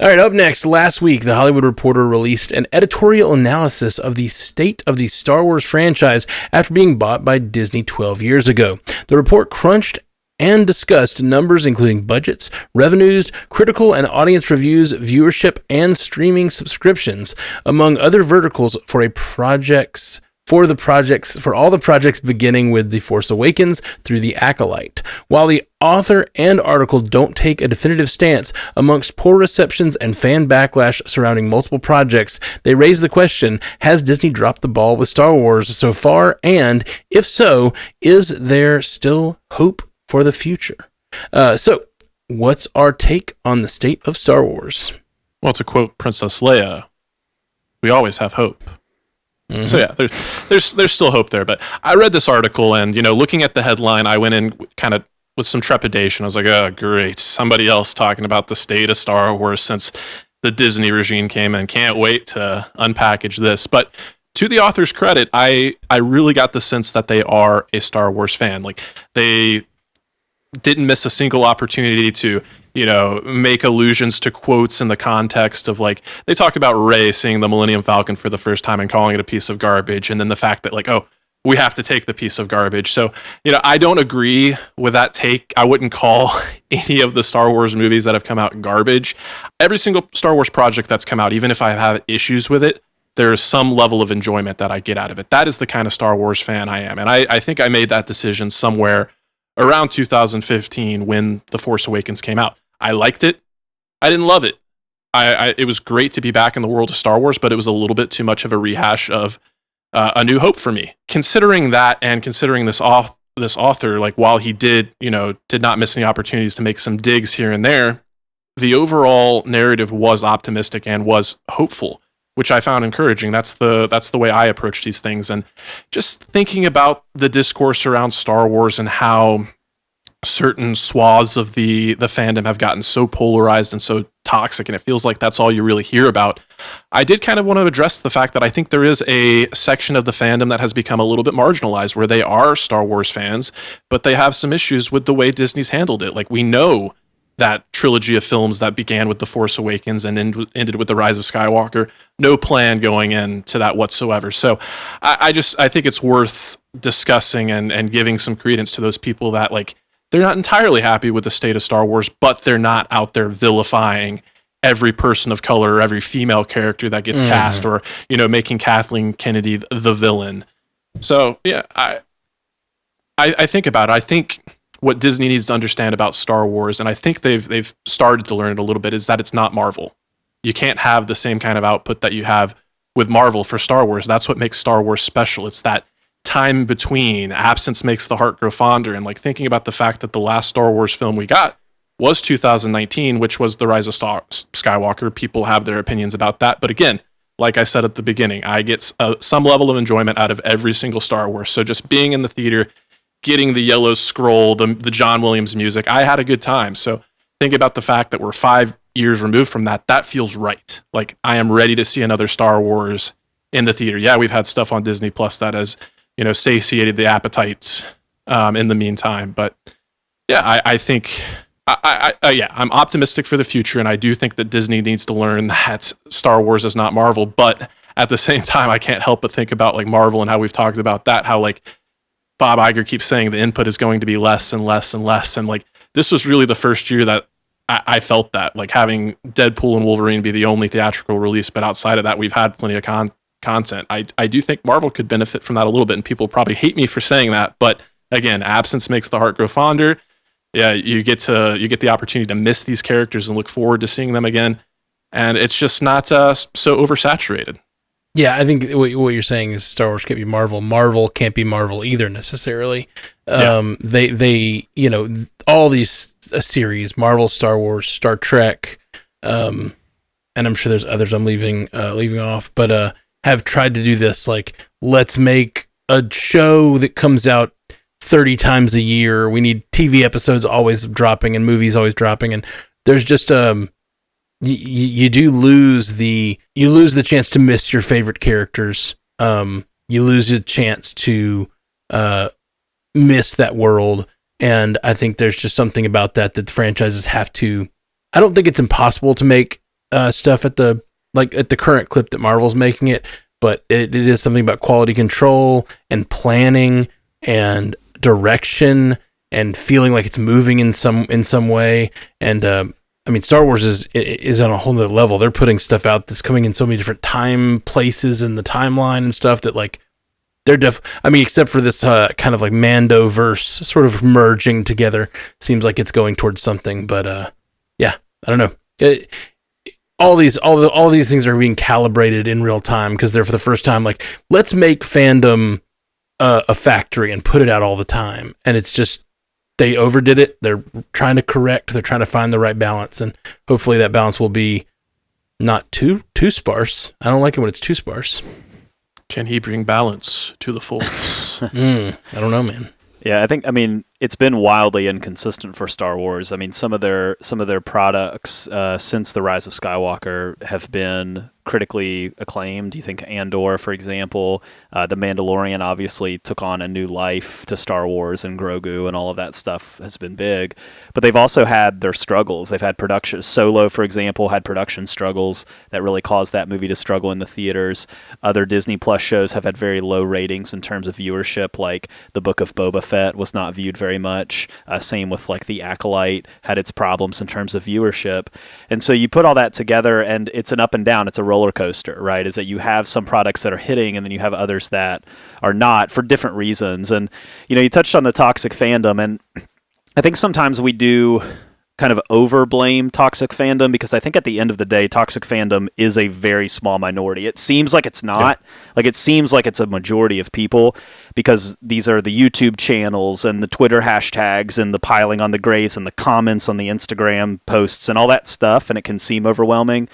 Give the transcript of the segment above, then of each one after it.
All right, up next, last week, The Hollywood Reporter released an editorial analysis of the state of the Star Wars franchise after being bought by Disney 12 years ago. The report crunched and discussed numbers including budgets, revenues, critical and audience reviews, viewership, and streaming subscriptions, among other verticals for all the projects beginning with The Force Awakens through The Acolyte. While the author and article don't take a definitive stance, amongst poor receptions and fan backlash surrounding multiple projects, they raise the question, has Disney dropped the ball with Star Wars so far? And if so, is there still hope for the future? So, what's our take on the state of Star Wars? Well, to quote Princess Leia, we always have hope. Mm-hmm. So yeah, there's still hope there. But I read this article, and looking at the headline, I went in kind of with some trepidation. I was like, oh, great, somebody else talking about the state of Star Wars since the Disney regime came in. Can't wait to unpackage this. But to the author's credit, I really got the sense that they are a Star Wars fan. Like, they didn't miss a single opportunity to make allusions to quotes in the context of, like, they talk about Rey seeing the Millennium Falcon for the first time and calling it a piece of garbage, and then the fact that, like, oh, we have to take the piece of garbage. So, I don't agree with that take. I wouldn't call any of the Star Wars movies that have come out garbage. Every single Star Wars project that's come out, even if I have issues with it, there's some level of enjoyment that I get out of it. That is the kind of Star Wars fan I am. And I think I made that decision somewhere around 2015 when The Force Awakens came out. I liked it. I didn't love it. It was great to be back in the world of Star Wars, but it was a little bit too much of a rehash of A New Hope for me. Considering that, and considering this author, like, while he did not miss any opportunities to make some digs here and there, the overall narrative was optimistic and was hopeful, which I found encouraging. That's the way I approach these things. And just thinking about the discourse around Star Wars and how certain swaths of the fandom have gotten so polarized and so toxic, and it feels like that's all you really hear about. I did kind of want to address the fact that I think there is a section of the fandom that has become a little bit marginalized, where they are Star Wars fans, but they have some issues with the way Disney's handled it. Like, we know that trilogy of films that began with The Force Awakens and ended with The Rise of Skywalker, no plan going into that whatsoever. So I think it's worth discussing and giving some credence to those people that, like, they're not entirely happy with the state of Star Wars, but they're not out there vilifying every person of color or every female character that gets cast, or, making Kathleen Kennedy the villain. So yeah, I think about it. I think what Disney needs to understand about Star Wars, and I think they've started to learn it a little bit, is that it's not Marvel. You can't have the same kind of output that you have with Marvel for Star Wars. That's what makes Star Wars special. It's that time between. Absence makes the heart grow fonder. And, like, thinking about the fact that the last Star Wars film we got was 2019, which was The Rise of Skywalker. People have their opinions about that. But again, like I said at the beginning, I get some level of enjoyment out of every single Star Wars. So just being in the theater, getting the yellow scroll, the John Williams music, I had a good time. So think about the fact that we're 5 years removed from that. That feels right. Like, I am ready to see another Star Wars in the theater. Yeah, we've had stuff on Disney Plus that has, satiated the appetite in the meantime. But yeah, I think, I'm optimistic for the future. And I do think that Disney needs to learn that Star Wars is not Marvel. But at the same time, I can't help but think about, like, Marvel and how we've talked about that, how, like, Bob Iger keeps saying the input is going to be less and less and less. And, like, this was really the first year that I felt that, like, having Deadpool and Wolverine be the only theatrical release. But outside of that, we've had plenty of content. I do think Marvel could benefit from that a little bit, and people probably hate me for saying that, but again, absence makes the heart grow fonder. Yeah, you get the opportunity to miss these characters and look forward to seeing them again, and it's just not so oversaturated. Yeah, I think what you're saying is Star Wars can't be Marvel. Marvel can't be Marvel either necessarily. They all these series, Marvel, Star Wars, Star Trek, and I'm sure there's others I'm leaving off, but have tried to do this, like, let's make a show that comes out 30 times a year. We need TV episodes always dropping and movies always dropping, and there's just you lose the chance to miss your favorite characters. You lose the chance to miss that world, and I think there's just something about that the franchises have to. I don't think it's impossible to make stuff at the current clip that Marvel's making it, but it is something about quality control and planning and direction and feeling like it's moving in some way. And I mean, Star Wars is on a whole nother level. They're putting stuff out that's coming in so many different time places in the timeline and stuff that like they're I mean, except for this kind of like Mando-verse sort of merging together, seems like it's going towards something. But yeah, I don't know. All these things are being calibrated in real time because they're for the first time like, let's make fandom a factory and put it out all the time. And it's just, they overdid it. They're trying to correct. They're trying to find the right balance, and hopefully that balance will be not too sparse. I don't like it when it's too sparse. Can he bring balance to the Force? I don't know, man. Yeah, I mean, it's been wildly inconsistent for Star Wars. I mean, some of their products since the Rise of Skywalker have been critically acclaimed. You think Andor, for example, The Mandalorian obviously took on a new life to Star Wars, and Grogu and all of that stuff has been big. But they've also had their struggles. They've had production. Solo, for example, had production struggles that really caused that movie to struggle in the theaters. Other Disney Plus shows have had very low ratings in terms of viewership, like The Book of Boba Fett was not viewed very much. Same with like The Acolyte had its problems in terms of viewership. And so you put all that together and it's an up and down. It's a roller coaster, right? Is that you have some products that are hitting and then you have others that are not for different reasons. And, you know, you touched on the toxic fandom, and I think sometimes we do kind of over blame toxic fandom because I think at the end of the day, toxic fandom is a very small minority. It seems like it's not. Yeah. Like it seems like it's a majority of people because these are the YouTube channels and the Twitter hashtags and the piling on the graves and the comments on the Instagram posts and all that stuff, and it can seem overwhelming.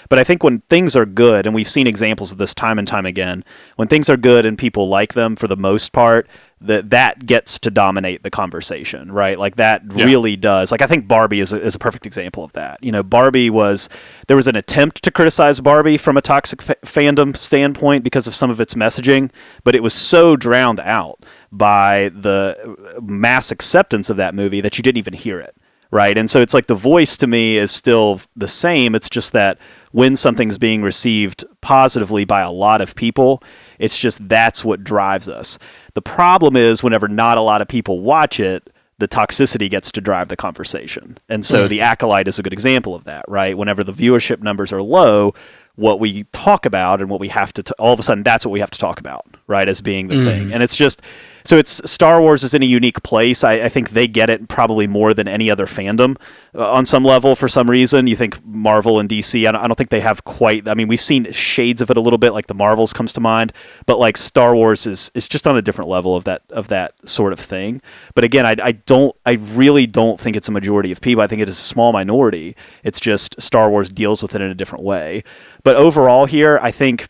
But I think when things are good, and we've seen examples of this time and time again, when things are good and people like them for the most part, that gets to dominate the conversation, right? Like that really does. Like I think Barbie is a perfect example of that. You know, there was an attempt to criticize Barbie from a toxic fandom standpoint because of some of its messaging, but it was so drowned out by the mass acceptance of that movie that you didn't even hear it. Right. And so it's like the voice to me is still the same. It's just that when something's being received positively by a lot of people, it's just that's what drives us. The problem is whenever not a lot of people watch it, the toxicity gets to drive the conversation. And so The Acolyte is a good example of that, right? Whenever the viewership numbers are low, what we talk about and what we have to all of a sudden that's what we have to talk about, right, as being the thing. And it's just so it's Star Wars is in a unique place. I think they get it probably more than any other fandom on some level for some reason. You think Marvel and DC, I don't think they have quite. I mean, we've seen shades of it a little bit, like the Marvels comes to mind, but like Star Wars is just on a different level of that sort of thing. But again, I really don't think it's a majority of people. I think it is a small minority. It's just Star Wars deals with it in a different way. But overall here, I think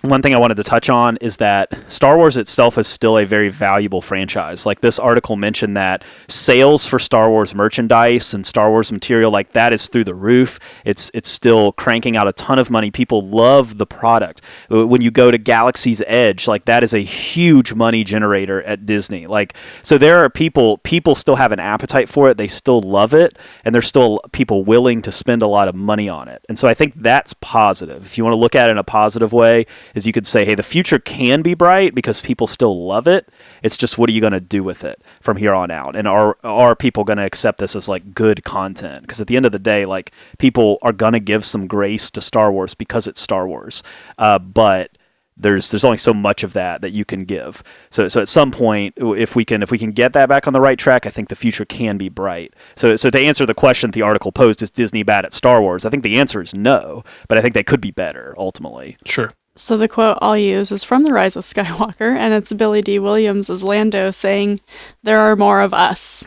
one thing I wanted to touch on is that Star Wars itself is still a very valuable franchise. Like this article mentioned that sales for Star Wars merchandise and Star Wars material like that is through the roof. It's still cranking out a ton of money. People love the product. When you go to Galaxy's Edge, like that is a huge money generator at Disney. Like so there are people still have an appetite for it. They still love it, and there's still people willing to spend a lot of money on it. And so I think that's positive. If you want to look at it in a positive way, is you could say, hey, the future can be bright because people still love it. It's just what are you going to do with it from here on out? And are people going to accept this as like good content? Because at the end of the day, like people are going to give some grace to Star Wars because it's Star Wars. But there's only so much of that you can give. So at some point, if we can get that back on the right track, I think the future can be bright. So to answer the question the article posed, is Disney bad at Star Wars? I think the answer is no, but I think they could be better ultimately. Sure. So the quote I'll use is from The Rise of Skywalker, and it's Billy D. Williams as Lando saying, "There are more of us."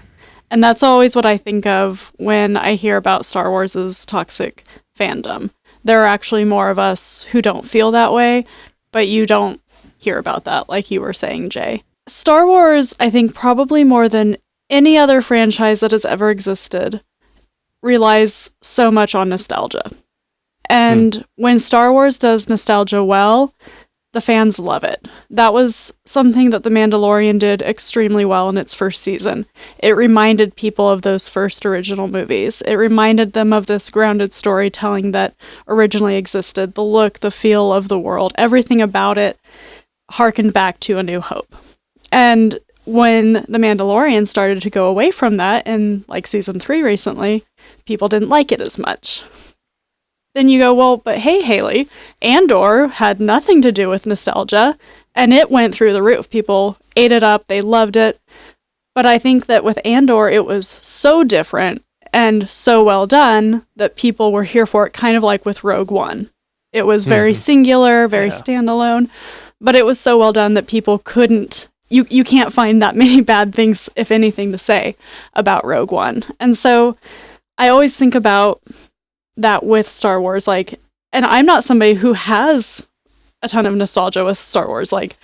And that's always what I think of when I hear about Star Wars' toxic fandom. There are actually more of us who don't feel that way, but you don't hear about that, like you were saying, Jay. Star Wars, I think probably more than any other franchise that has ever existed, relies so much on nostalgia. And when Star Wars does nostalgia well, the fans love it. That was something that The Mandalorian did extremely well in its first season. It reminded people of those first original movies. It reminded them of this grounded storytelling that originally existed. The look, the feel of the world, everything about it harkened back to A New Hope. And when The Mandalorian started to go away from that in like season 3 recently, people didn't like it as much. Then you go, well, but hey, Haley, Andor had nothing to do with nostalgia, and it went through the roof. People ate it up, they loved it. But I think that with Andor, it was so different and so well done that people were here for it, kind of like with Rogue One. It was very singular, very standalone, but it was so well done that people couldn't, you can't find that many bad things, if anything, to say about Rogue One. And so I always think about that with Star Wars, like, and I'm not somebody who has a ton of nostalgia with Star Wars. Like,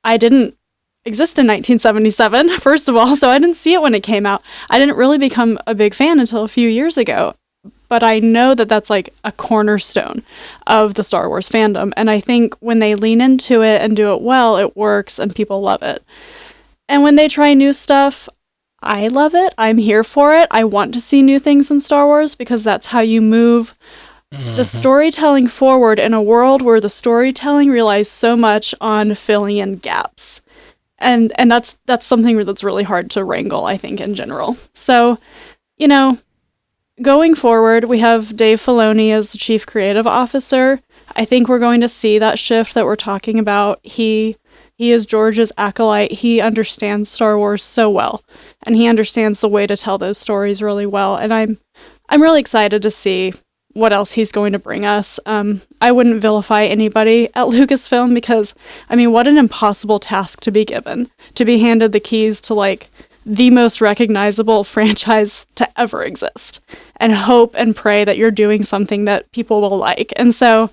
I didn't exist in 1977, first of all, so I didn't see it when it came out. I didn't really become a big fan until a few years ago, but I know that that's like a cornerstone of the Star Wars fandom, and I think when they lean into it and do it well, it works and people love it. And when they try new stuff, I love it. I'm here for it. I want to see new things in Star Wars because that's how you move the storytelling forward in a world where the storytelling relies so much on filling in gaps. And that's something that's really hard to wrangle, I think, in general. So, you know, going forward, we have Dave Filoni as the chief creative officer. I think we're going to see that shift that we're talking about. He is George's acolyte. He understands Star Wars so well, and he understands the way to tell those stories really well. And I'm really excited to see what else he's going to bring us. I wouldn't vilify anybody at Lucasfilm because, I mean, what an impossible task to be given, to be handed the keys to like the most recognizable franchise to ever exist, and hope and pray that you're doing something that people will like. And so,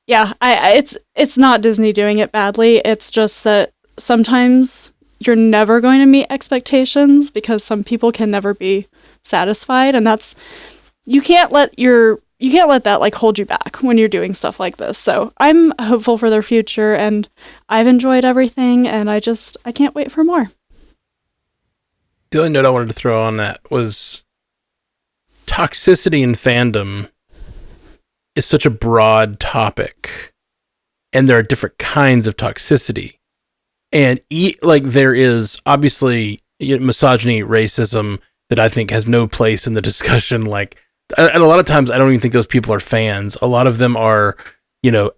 yeah, it's not Disney doing it badly. It's just that sometimes you're never going to meet expectations because some people can never be satisfied, and that's you can't let that like hold you back when you're doing stuff like this. So I'm hopeful for their future, and I've enjoyed everything, and I can't wait for more. The only note I wanted to throw on that was toxicity in fandom is such a broad topic, and there are different kinds of toxicity. And like there is obviously misogyny, racism that I think has no place in the discussion. Like, and a lot of times I don't even think those people are fans. A lot of them are,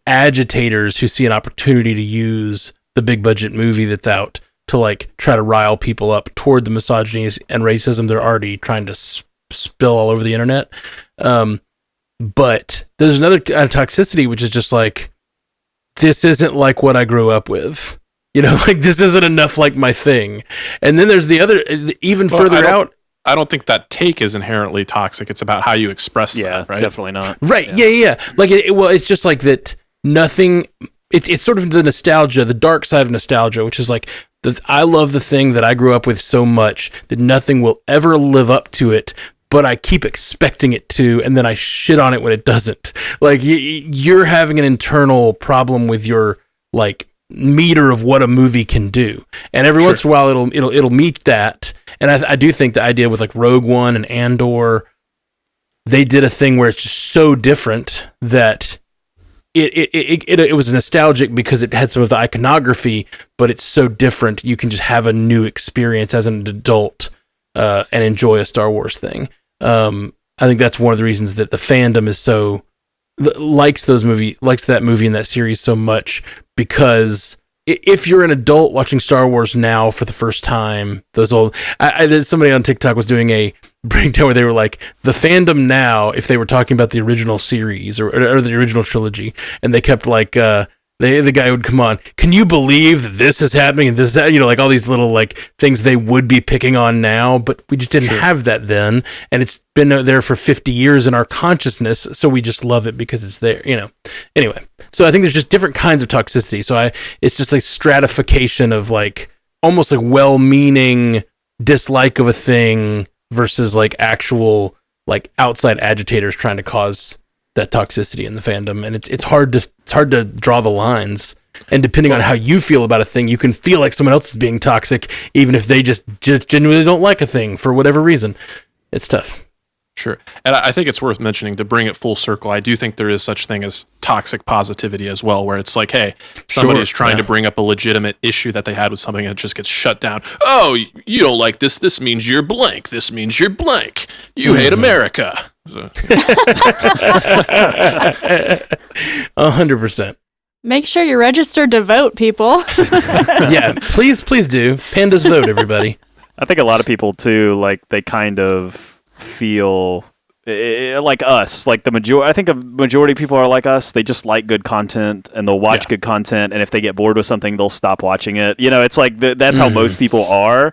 agitators who see an opportunity to use the big budget movie that's out to like try to rile people up toward the misogyny and racism they're already trying to spill all over the internet. But there's another kind of toxicity, which is just like, this isn't like what I grew up with. Like this isn't enough like my thing. And then there's the other, even further out. I don't think that take is inherently toxic. It's about how you express that, right? Definitely not. Right. Yeah. Like, it's just like that nothing, it's sort of the nostalgia, the dark side of nostalgia, which is like, I love the thing that I grew up with so much that nothing will ever live up to it, but I keep expecting it to, and then I shit on it when it doesn't. Like, you're having an internal problem with your, like, meter of what a movie can do. And every once in a while, it'll meet that. And I do think the idea with, like, Rogue One and Andor, they did a thing where it's just so different that it was nostalgic because it had some of the iconography, but it's so different. You can just have a new experience as an adult and enjoy a Star Wars thing. I think that's one of the reasons that the fandom is so likes that movie and that series so much, because if you're an adult watching Star Wars now for the first time, there's somebody on TikTok was doing a breakdown where they were like, the fandom now, if they were talking about the original series or the original trilogy, and they kept like, the guy would come on, can you believe that this is happening and this, like all these little like things they would be picking on now, but we just didn't have that then, and it's been there for 50 years in our consciousness, so we just love it because it's there, Anyway, so I think there's just different kinds of toxicity. So it's just like stratification of like almost like well-meaning dislike of a thing versus like actual like outside agitators trying to cause that toxicity in the fandom, and it's hard to draw the lines. And depending on how you feel about a thing, you can feel like someone else is being toxic, even if they just genuinely don't like a thing for whatever reason. It's tough. Sure. And I think it's worth mentioning, to bring it full circle, I do think there is such thing as toxic positivity as well, where it's like, hey, somebody is trying to bring up a legitimate issue that they had with something and it just gets shut down. Oh, you don't like this. This means you're blank. This means you're blank. You hate America. 100%. Make sure you're registered to vote, people. Yeah, please do. Pandas vote, everybody. I think a lot of people too, like they kind of feel like us, like the majority. I think the majority of people are like us. They just like good content, and they'll watch good content. And if they get bored with something, they'll stop watching it. You know, it's like that's how most people are.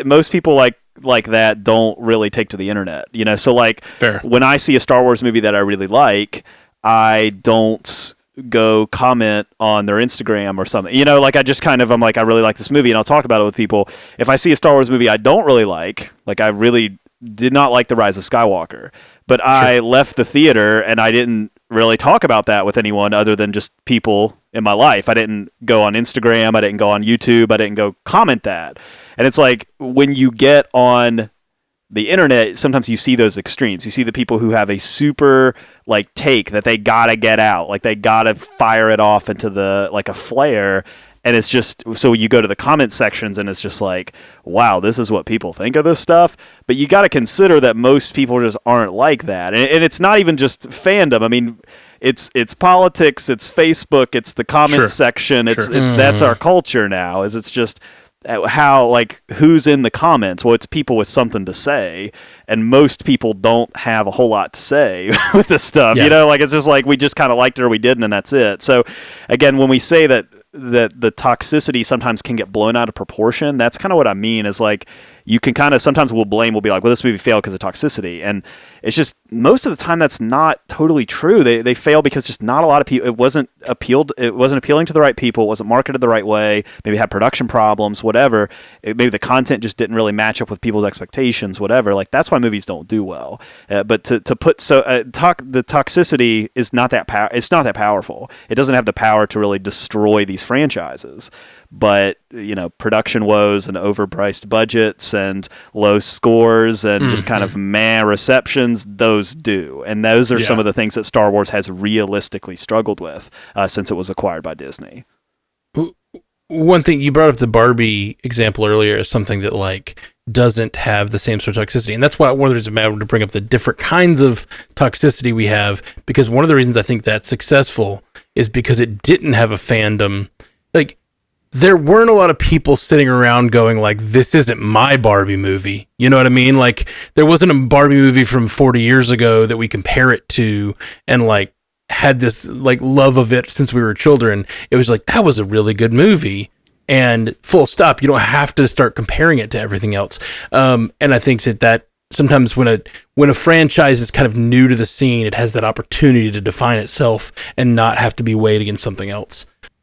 Most people like that don't really take to the internet. You know, so like when I see a Star Wars movie that I really like, I don't go comment on their Instagram or something. You know, like I just kind of, I'm like, I really like this movie and I'll talk about it with people. If I see a Star Wars movie I don't really like I really did not like The Rise of Skywalker, but I left the theater and I didn't really talk about that with anyone other than just people in my life. I didn't go on Instagram. I didn't go on YouTube. I didn't go comment that. And it's like when you get on the internet, sometimes you see those extremes. You see the people who have a super like take that they gotta get out, like they gotta fire it off into the like a flare, and it's just so you go to the comment sections and it's just like, wow, this is what people think of this stuff. But you got to consider that most people just aren't like that, and it's not even just fandom. I mean, it's politics, it's Facebook, it's the comment section. It's that's our culture now. It's just how, like, who's in the comments? Well, it's people with something to say, and most people don't have a whole lot to say with this stuff. You know, like it's just like we just kind of liked it or we didn't, and that's it. So again, when we say that the toxicity sometimes can get blown out of proportion, that's kind of what I mean. Is like you can kind of sometimes we'll be like, well, this movie failed because of toxicity, and it's just most of the time that's not totally true. They fail because just not a lot of people. It wasn't appealing to the right people. It wasn't marketed the right way. Maybe it had production problems, whatever. Maybe the content just didn't really match up with people's expectations, whatever. Like that's why movies don't do well. But to put the toxicity is not that it's not that powerful. It doesn't have the power to really destroy these franchises. But you know, production woes and overpriced budgets and low scores and just kind of meh receptions, those do. And those are some of the things that Star Wars has realistically struggled with since it was acquired by Disney. One thing, you brought up the Barbie example earlier as something that like doesn't have the same sort of toxicity. And that's why one of the reasons I wanted to bring up the different kinds of toxicity we have, because one of the reasons I think that's successful is because it didn't have a fandom. Like, there weren't a lot of people sitting around going like, this isn't my Barbie movie. You know what I mean? Like, there wasn't a Barbie movie from 40 years ago that we compare it to and like had this like love of it since we were children. It was like, that was a really good movie, and full stop. You don't have to start comparing it to everything else. And I think that sometimes when a franchise is kind of new to the scene, it has that opportunity to define itself and not have to be weighed against something else.